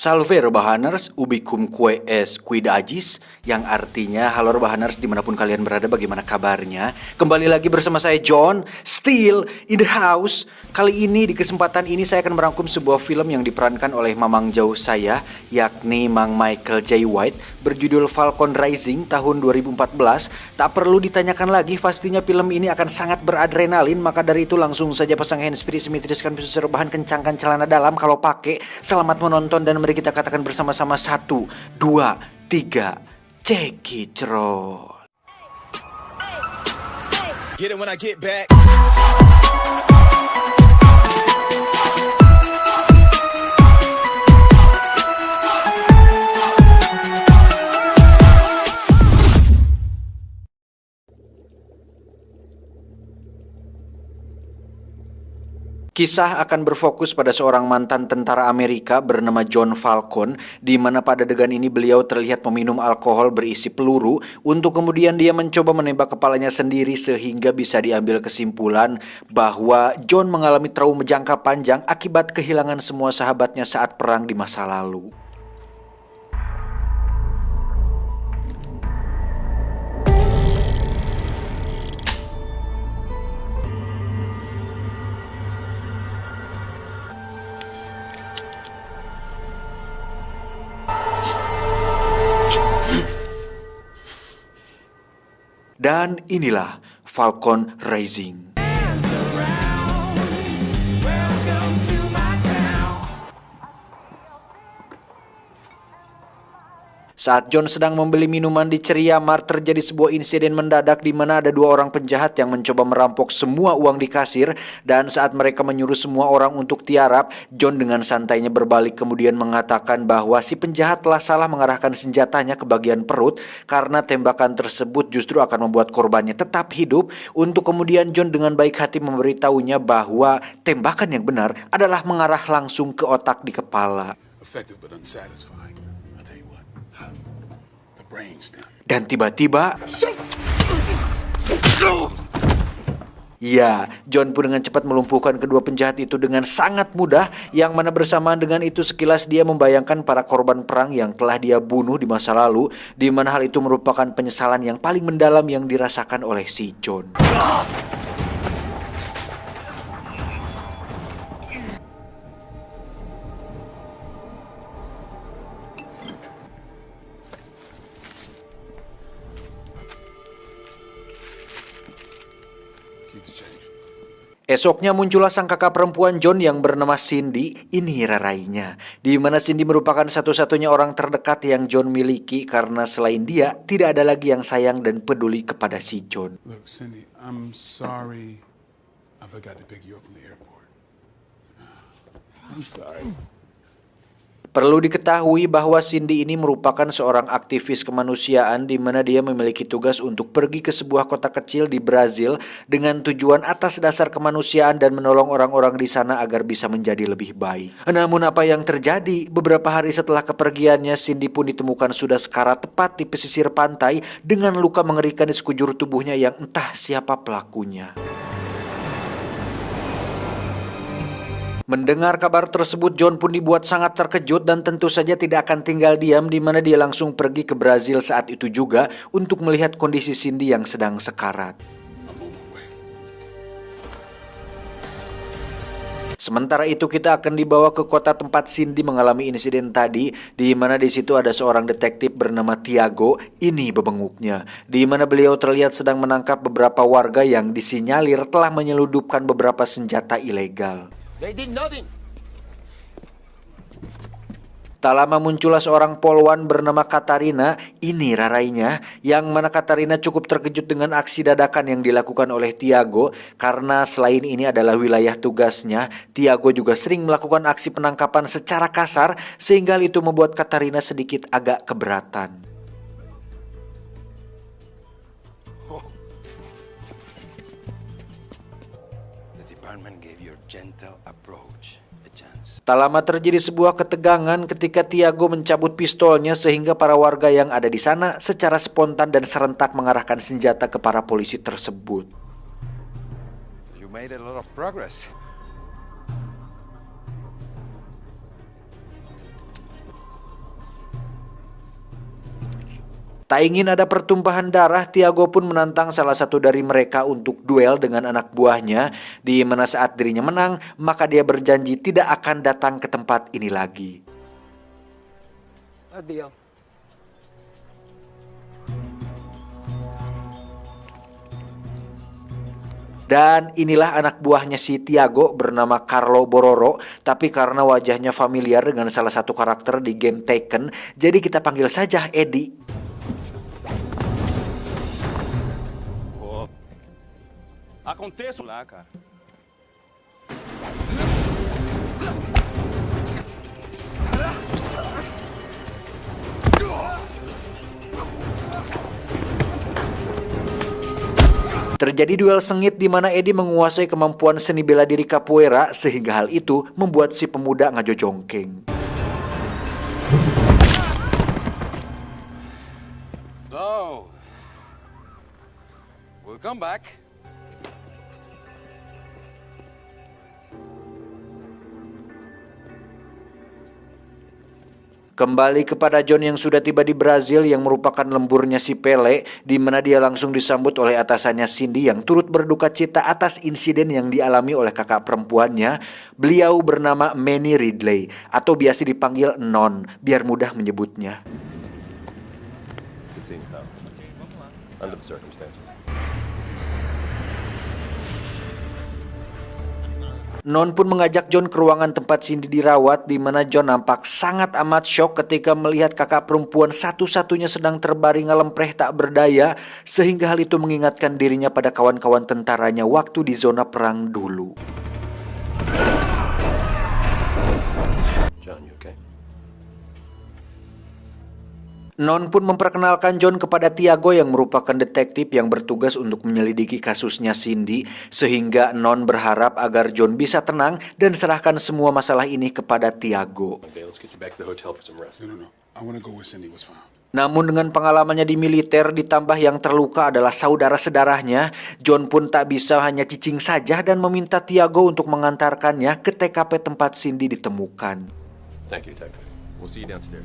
Salve Rebahaners, ubicumque es quid agis, yang artinya halo Rebahaners dimanapun kalian berada, bagaimana kabarnya? Kembali lagi bersama saya John, still in the house. Kali ini di kesempatan ini saya akan merangkum sebuah film yang diperankan oleh mamang jauh saya, yakni Mang Michael Jai White, berjudul Falcon Rising tahun 2014. Tak perlu ditanyakan lagi, pastinya film ini akan sangat beradrenalin, maka dari itu langsung saja pasang handsfree, simetriskan pisuser rebahan, kencangkan celana dalam kalau pakai. Selamat menonton dan mari kita katakan bersama-sama 1, 2, 3, cekicrot. Get it when I get back. Kisah akan berfokus pada seorang mantan tentara Amerika bernama John Falcon, di mana pada adegan ini beliau terlihat meminum alkohol berisi peluru untuk kemudian dia mencoba menembak kepalanya sendiri, sehingga bisa diambil kesimpulan bahwa John mengalami trauma jangka panjang akibat kehilangan semua sahabatnya saat perang di masa lalu. Dan inilah Falcon Rising. Saat John sedang membeli minuman di Ceria Mart, terjadi sebuah insiden mendadak di mana ada 2 orang penjahat yang mencoba merampok semua uang di kasir, dan saat mereka menyuruh semua orang untuk tiarap, John dengan santainya berbalik kemudian mengatakan bahwa si penjahat telah salah mengarahkan senjatanya ke bagian perut karena tembakan tersebut justru akan membuat korbannya tetap hidup, untuk kemudian John dengan baik hati memberitahunya bahwa tembakan yang benar adalah mengarah langsung ke otak di kepala. Effective but unsatisfying. I'll tell you what. The brainstem. Dan tiba-tiba, ya, John pun dengan cepat melumpuhkan kedua penjahat itu dengan sangat mudah, yang mana bersamaan dengan itu sekilas dia membayangkan para korban perang yang telah dia bunuh di masa lalu, di mana hal itu merupakan penyesalan yang paling mendalam yang dirasakan oleh si John. Keep the change. Esoknya muncullah sang kakak perempuan John yang bernama Cindy, ini rarainya, di mana Cindy merupakan satu-satunya orang terdekat yang John miliki karena selain dia tidak ada lagi yang sayang dan peduli kepada si John. Look, Cindy, I'm sorry. I forgot to pick you up from the airport. I'm sorry. Perlu diketahui bahwa Cindy ini merupakan seorang aktivis kemanusiaan, di mana dia memiliki tugas untuk pergi ke sebuah kota kecil di Brazil dengan tujuan atas dasar kemanusiaan dan menolong orang-orang di sana agar bisa menjadi lebih baik. Namun apa yang terjadi? Beberapa hari setelah kepergiannya, Cindy pun ditemukan sudah sekarat tepat di pesisir pantai dengan luka mengerikan di sekujur tubuhnya yang entah siapa pelakunya. Mendengar kabar tersebut, John pun dibuat sangat terkejut dan tentu saja tidak akan tinggal diam, di mana dia langsung pergi ke Brazil saat itu juga untuk melihat kondisi Cindy yang sedang sekarat. Sementara itu kita akan dibawa ke kota tempat Cindy mengalami insiden tadi, di mana di situ ada seorang detektif bernama Tiago, ini bebenguknya, di mana beliau terlihat sedang menangkap beberapa warga yang disinyalir telah menyelundupkan beberapa senjata ilegal. They did nothing. Tak lama muncullah seorang polwan bernama Katarina, ini rarainya, yang mana Katarina cukup terkejut dengan aksi dadakan yang dilakukan oleh Tiago, karena selain ini adalah wilayah tugasnya, Tiago juga sering melakukan aksi penangkapan secara kasar, sehingga hal itu membuat Katarina sedikit agak keberatan. The department gave your gentle approach a chance. Tak lama terjadi sebuah ketegangan ketika Tiago mencabut pistolnya, sehingga para warga yang ada di sana secara spontan dan serentak mengarahkan senjata ke para polisi tersebut. You made a lot of progress. Tak ingin ada pertumpahan darah, Tiago pun menantang salah satu dari mereka untuk duel dengan anak buahnya, di mana saat dirinya menang, maka dia berjanji tidak akan datang ke tempat ini lagi. Addio. Dan inilah anak buahnya si Tiago bernama Carlo Bororo, tapi karena wajahnya familiar dengan salah satu karakter di game Taken, jadi kita panggil saja Eddie. Aconteça lá, cara. Terjadi duel sengit di mana Eddie menguasai kemampuan seni bela diri capoeira sehingga hal itu membuat si pemuda ngajojongkeng. So, we'll come back. Kembali kepada John yang sudah tiba di Brazil yang merupakan lemburnya si Pele, di mana dia langsung disambut oleh atasannya Cindy yang turut berduka cita atas insiden yang dialami oleh kakak perempuannya. Beliau bernama Manny Ridley atau biasa dipanggil Non, biar mudah menyebutnya. Good seeing you, pal. Under the circumstances. Non pun mengajak John ke ruangan tempat Cindy dirawat, di mana John nampak sangat amat syok ketika melihat kakak perempuan satu-satunya sedang terbaring lempreh tak berdaya, sehingga hal itu mengingatkan dirinya pada kawan-kawan tentaranya waktu di zona perang dulu. John, you okay? Non pun memperkenalkan John kepada Tiago yang merupakan detektif yang bertugas untuk menyelidiki kasusnya Cindy, sehingga Non berharap agar John bisa tenang dan serahkan semua masalah ini kepada Tiago. Okay, let's get you back to the hotel for some rest. No. I want to go where Cindy was found. Namun dengan pengalamannya di militer ditambah yang terluka adalah saudara sedarahnya, John pun tak bisa hanya cicing saja dan meminta Tiago untuk mengantarkannya ke TKP tempat Cindy ditemukan. Thank you, Detective. We'll see you downstairs.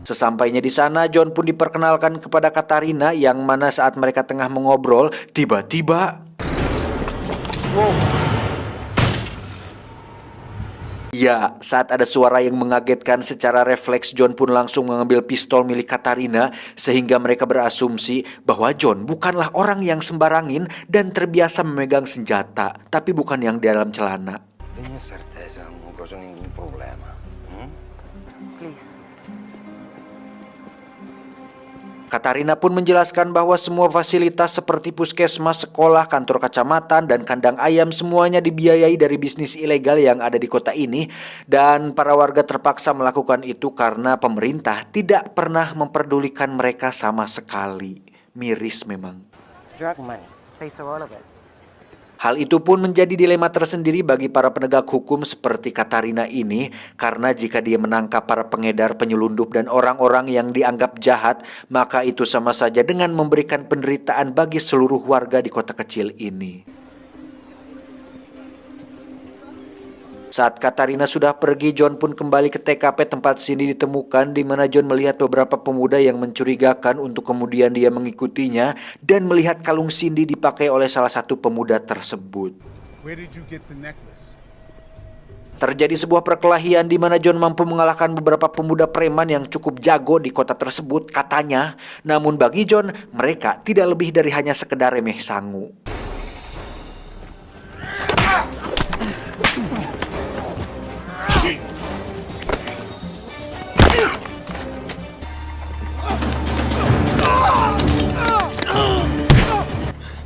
Sesampainya di sana, John pun diperkenalkan kepada Katarina yang mana saat mereka tengah mengobrol, tiba-tiba... Ya, saat ada suara yang mengagetkan secara refleks, John pun langsung mengambil pistol milik Katarina sehingga mereka berasumsi bahwa John bukanlah orang yang sembarangin dan terbiasa memegang senjata, tapi bukan yang di dalam celana. Tenha certeza, não causou nenhum problema. Please. Katarina pun menjelaskan bahwa semua fasilitas seperti puskesmas, sekolah, kantor kecamatan, dan kandang ayam semuanya dibiayai dari bisnis ilegal yang ada di kota ini, dan para warga terpaksa melakukan itu karena pemerintah tidak pernah memperdulikan mereka sama sekali. Miris memang. Drug money. Pays for all of it. Hal itu pun menjadi dilema tersendiri bagi para penegak hukum seperti Katarina ini, karena jika dia menangkap para pengedar, penyelundup, dan orang-orang yang dianggap jahat, maka itu sama saja dengan memberikan penderitaan bagi seluruh warga di kota kecil ini. Saat Katarina sudah pergi, John pun kembali ke TKP tempat Cindy ditemukan, di mana John melihat beberapa pemuda yang mencurigakan untuk kemudian dia mengikutinya dan melihat kalung Cindy dipakai oleh salah satu pemuda tersebut. Where did you get the necklace? Terjadi sebuah perkelahian di mana John mampu mengalahkan beberapa pemuda preman yang cukup jago di kota tersebut katanya. Namun bagi John, mereka tidak lebih dari hanya sekedar remeh sangu.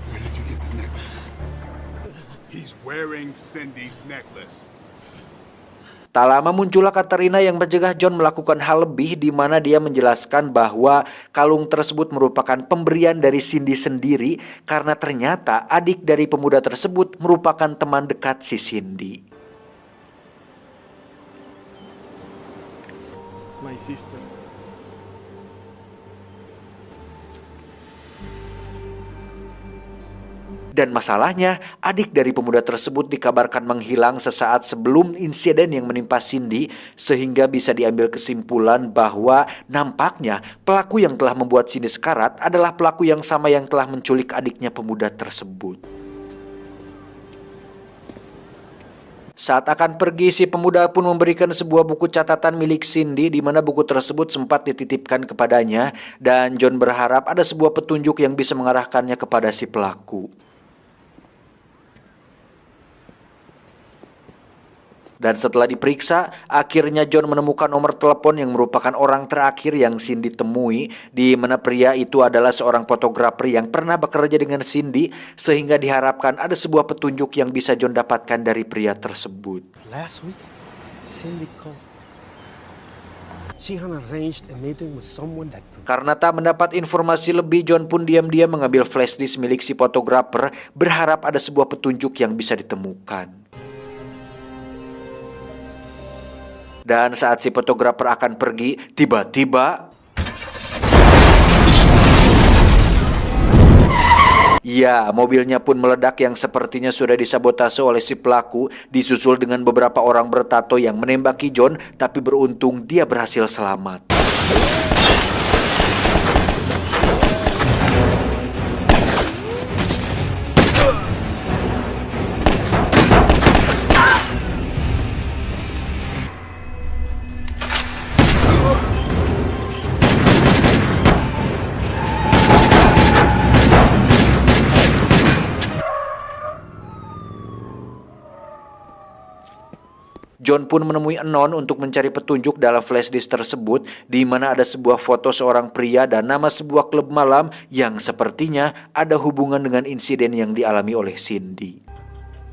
Where did you get the necklace? He's wearing Cindy's necklace. Tak lama muncullah Katarina yang mencegah John melakukan hal lebih, di mana dia menjelaskan bahwa kalung tersebut merupakan pemberian dari Cindy sendiri karena ternyata adik dari pemuda tersebut merupakan teman dekat si Cindy. My sister. Dan masalahnya, adik dari pemuda tersebut dikabarkan menghilang sesaat sebelum insiden yang menimpa Cindy, sehingga bisa diambil kesimpulan bahwa nampaknya pelaku yang telah membuat Cindy sekarat adalah pelaku yang sama yang telah menculik adiknya pemuda tersebut. Saat akan pergi, si pemuda pun memberikan sebuah buku catatan milik Cindy di mana buku tersebut sempat dititipkan kepadanya, dan John berharap ada sebuah petunjuk yang bisa mengarahkannya kepada si pelaku. Dan setelah diperiksa, akhirnya John menemukan nomor telepon yang merupakan orang terakhir yang Cindy temui, di mana pria itu adalah seorang fotografer yang pernah bekerja dengan Cindy, sehingga diharapkan ada sebuah petunjuk yang bisa John dapatkan dari pria tersebut. Last week, Cindy called. She had arranged a meeting with someone that could... Karena tak mendapat informasi lebih, John pun diam-diam mengambil flash disk milik si fotografer, berharap ada sebuah petunjuk yang bisa ditemukan. Dan saat si fotografer akan pergi, tiba-tiba ya, mobilnya pun meledak yang sepertinya sudah disabotase oleh si pelaku, disusul dengan beberapa orang bertato yang menembaki John, tapi beruntung dia berhasil selamat. John pun menemui Anon untuk mencari petunjuk dalam flashdisk tersebut, di mana ada sebuah foto seorang pria dan nama sebuah klub malam yang sepertinya ada hubungan dengan insiden yang dialami oleh Cindy.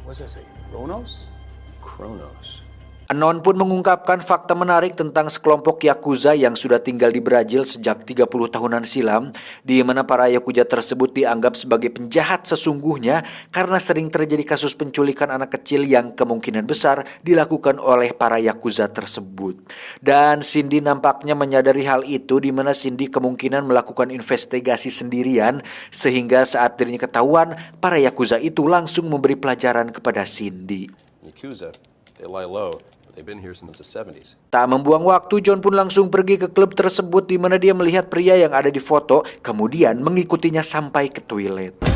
What's that say? Kronos? Kronos. Anon pun mengungkapkan fakta menarik tentang sekelompok Yakuza yang sudah tinggal di Brazil sejak 30 tahunan silam, di mana para Yakuza tersebut dianggap sebagai penjahat sesungguhnya karena sering terjadi kasus penculikan anak kecil yang kemungkinan besar dilakukan oleh para Yakuza tersebut. Dan Cindy nampaknya menyadari hal itu, di mana Cindy kemungkinan melakukan investigasi sendirian, sehingga saat dirinya ketahuan, para Yakuza itu langsung memberi pelajaran kepada Cindy. Yakuza, they lie low. They've been here since the 70s. Tak membuang waktu, John pun langsung pergi ke klub tersebut, di mana dia melihat pria yang ada di foto, kemudian mengikutinya sampai ke toilet. What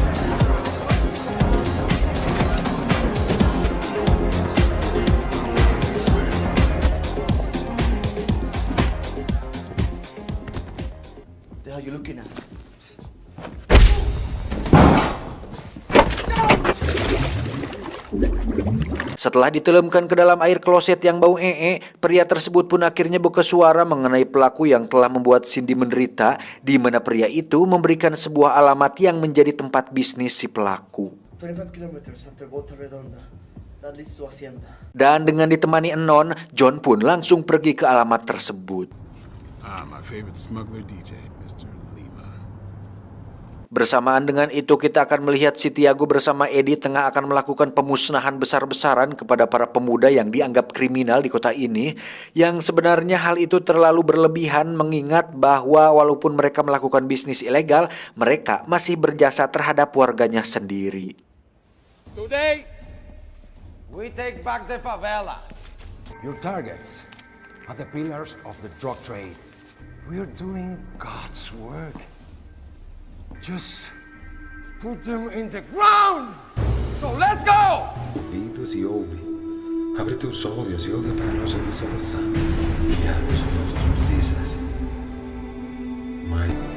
the hell are you looking at? Setelah ditelemkan ke dalam air kloset yang bau pria tersebut pun akhirnya buka suara mengenai pelaku yang telah membuat Cindy menderita, di mana pria itu memberikan sebuah alamat yang menjadi tempat bisnis si pelaku. 25 kilometers after Volta Redonda. That leads to Hacienda. Dan dengan ditemani Anon, John pun langsung pergi ke alamat tersebut. My favorite smuggler DJ, Mr. Lima. Bersamaan dengan itu, kita akan melihat si Tiago bersama Eddie tengah akan melakukan pemusnahan besar-besaran kepada para pemuda yang dianggap kriminal di kota ini, yang sebenarnya hal itu terlalu berlebihan mengingat bahwa walaupun mereka melakukan bisnis ilegal, mereka masih berjasa terhadap warganya sendiri. Today, We take back the favela. Your targets are the pillars of the drug trade. We're doing God's work. Just put them in the ground. So let's go! Ouvidos e ouve. Abre tus olhos e olha para a nossa desolação. E abre as nossas justiças. Mãe.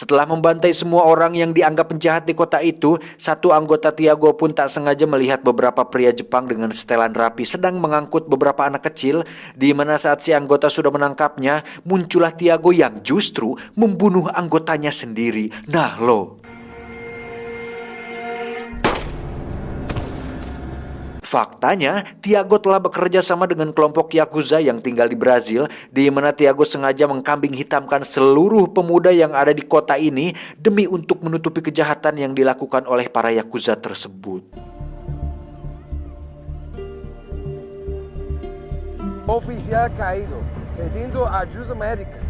Setelah membantai semua orang yang dianggap penjahat di kota itu, satu anggota Tiago pun tak sengaja melihat beberapa pria Jepang dengan setelan rapi sedang mengangkut beberapa anak kecil, di mana saat si anggota sudah menangkapnya, muncullah Tiago yang justru membunuh anggotanya sendiri. Nah lo. Faktanya, Tiago telah bekerja sama dengan kelompok Yakuza yang tinggal di Brazil, di mana Tiago sengaja mengkambing hitamkan seluruh pemuda yang ada di kota ini demi untuk menutupi kejahatan yang dilakukan oleh para Yakuza tersebut. Oficial caído, pedindo ajuda médica.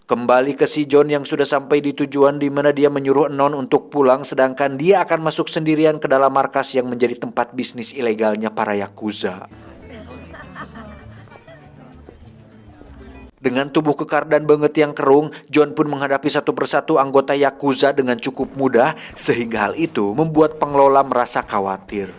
Kembali ke si John yang sudah sampai di tujuan, di mana dia menyuruh Non untuk pulang, sedangkan dia akan masuk sendirian ke dalam markas yang menjadi tempat bisnis ilegalnya para Yakuza. Dengan tubuh kekar dan banget yang kerung, John pun menghadapi satu persatu anggota Yakuza dengan cukup mudah, sehingga hal itu membuat pengelola merasa khawatir.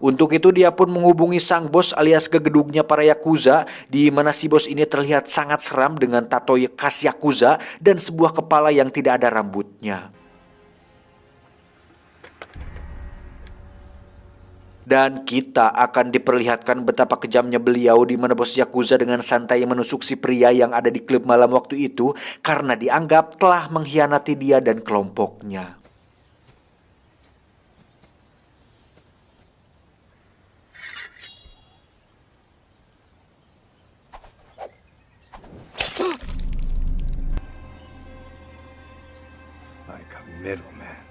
Untuk itu dia pun menghubungi sang bos alias gegedugnya para Yakuza, di mana si bos ini terlihat sangat seram dengan tato khas Yakuza dan sebuah kepala yang tidak ada rambutnya. Dan kita akan diperlihatkan betapa kejamnya beliau, di mana bos Yakuza dengan santai menusuk si pria yang ada di klub malam waktu itu karena dianggap telah mengkhianati dia dan kelompoknya. Like a middleman.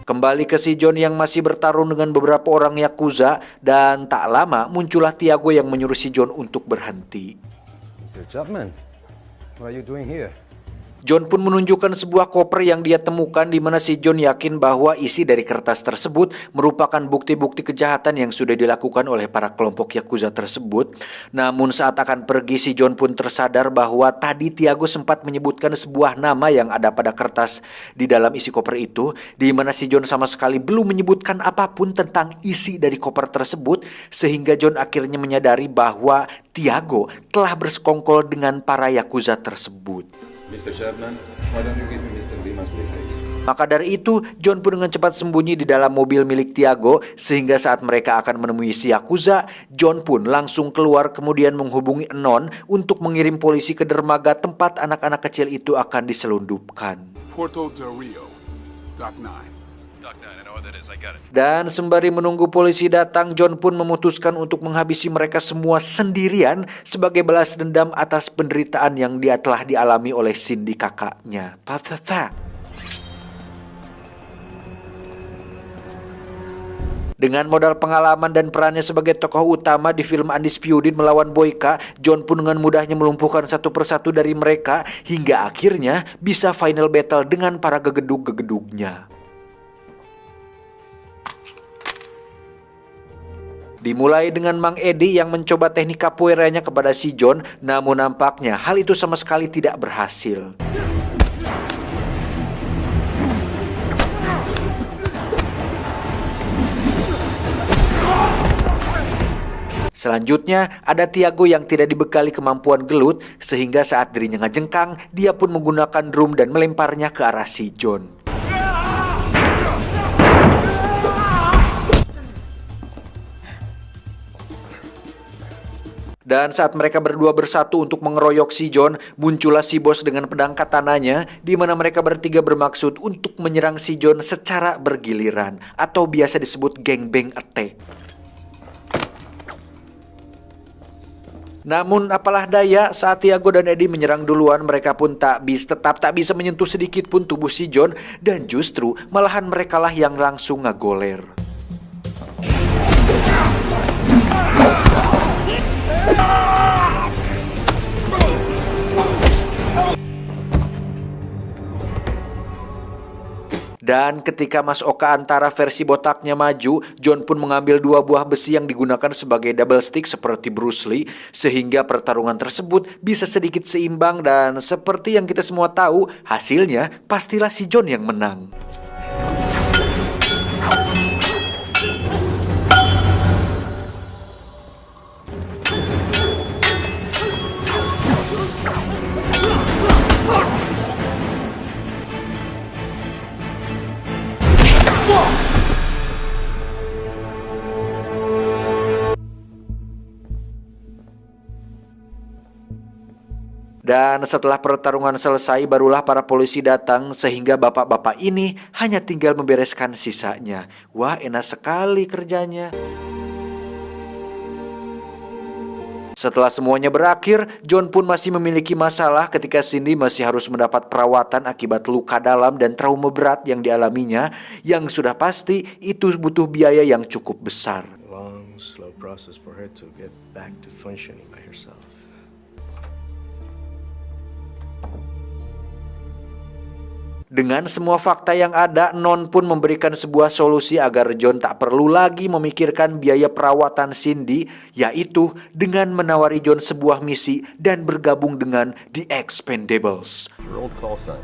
Kembali ke si John yang masih bertarung dengan beberapa orang Yakuza, dan tak lama muncullah Tiago yang menyuruh si John untuk berhenti. Mr. Chapman, what are you doing here? John pun menunjukkan sebuah koper yang dia temukan, di mana si John yakin bahwa isi dari kertas tersebut merupakan bukti-bukti kejahatan yang sudah dilakukan oleh para kelompok Yakuza tersebut. Namun saat akan pergi, si John pun tersadar bahwa tadi Tiago sempat menyebutkan sebuah nama yang ada pada kertas di dalam isi koper itu, di mana si John sama sekali belum menyebutkan apapun tentang isi dari koper tersebut, sehingga John akhirnya menyadari bahwa Tiago telah bersekongkol dengan para Yakuza tersebut. Mr. Chapman, why don't you give me Mr. Lima's briefcase? Maka dari itu, John pun dengan cepat sembunyi di dalam mobil milik Tiago, sehingga saat mereka akan menemui si Yakuza, John pun langsung keluar kemudian menghubungi Non untuk mengirim polisi ke dermaga tempat anak-anak kecil itu akan diselundupkan. Porto del Rio, Dock 9. Doc 9, I know what that is. I got it. Dan sembari menunggu polisi datang, John pun memutuskan untuk menghabisi mereka semua sendirian sebagai balas dendam atas penderitaan yang dia telah dialami oleh Cindy kakaknya. Dengan modal pengalaman dan perannya sebagai tokoh utama di film Undisputed melawan Boyka, John pun dengan mudahnya melumpuhkan satu persatu dari mereka hingga akhirnya bisa final battle dengan para gegedug-gegedugnya. Dimulai dengan Mang Edi yang mencoba teknik capoeiranya kepada si John, namun nampaknya hal itu sama sekali tidak berhasil. Selanjutnya, ada Tiago yang tidak dibekali kemampuan gelut, sehingga saat dirinya ngejengkang, dia pun menggunakan drum dan melemparnya ke arah si John. Dan saat mereka berdua bersatu untuk mengeroyok si John, muncullah si bos dengan pedang katananya, di mana mereka bertiga bermaksud untuk menyerang si John secara bergiliran, atau biasa disebut gangbang attack. Namun apalah daya, saat Tiago dan Eddie menyerang duluan, mereka pun tetap tak bisa menyentuh sedikit pun tubuh si John, dan justru malahan merekalah yang langsung ngagoler. Dan ketika Mas Oka Antara versi botaknya maju, John pun mengambil dua buah besi yang digunakan sebagai double stick seperti Bruce Lee, sehingga pertarungan tersebut bisa sedikit seimbang, dan seperti yang kita semua tahu, hasilnya pastilah si John yang menang. Dan setelah pertarungan selesai barulah para polisi datang sehingga bapak-bapak ini hanya tinggal membereskan sisanya. Wah, enak sekali kerjanya. Setelah semuanya berakhir, John pun masih memiliki masalah ketika Cindy masih harus mendapat perawatan akibat luka dalam dan trauma berat yang dialaminya, yang sudah pasti itu butuh biaya yang cukup besar. Long, slow process for her to get back to functioning by herself. Dengan semua fakta yang ada, Non pun memberikan sebuah solusi agar John tak perlu lagi memikirkan biaya perawatan Cindy, yaitu dengan menawari John sebuah misi dan bergabung dengan The Expendables. Your old call sign.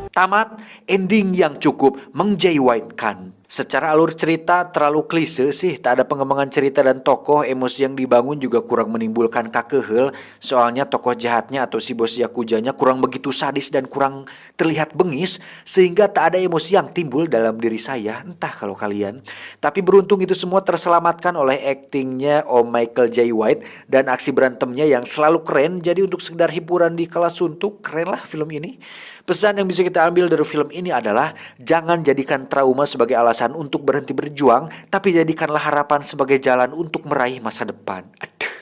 Tamat, ending yang cukup menjiwaikan. Secara alur cerita terlalu klise sih, tak ada pengembangan cerita dan tokoh, emosi yang dibangun juga kurang menimbulkan kakehel, soalnya tokoh jahatnya atau si bos yakuzanya kurang begitu sadis dan kurang terlihat bengis, sehingga tak ada emosi yang timbul dalam diri saya, entah kalau kalian. Tapi beruntung itu semua terselamatkan oleh aktingnya Om Michael J. White dan aksi berantemnya yang selalu keren, jadi untuk sekedar hiburan di kala suntuk, keren lah film ini. Pesan yang bisa kita ambil dari film ini adalah jangan jadikan trauma sebagai alasan untuk berhenti berjuang, tapi jadikanlah harapan sebagai jalan untuk meraih masa depan. Aduh.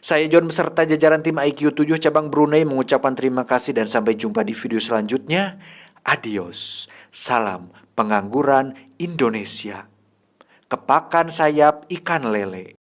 Saya John beserta jajaran tim IQ 7 cabang Brunei mengucapkan terima kasih dan sampai jumpa di video selanjutnya. Adios. Salam pengangguran Indonesia. Kepakan sayap ikan lele.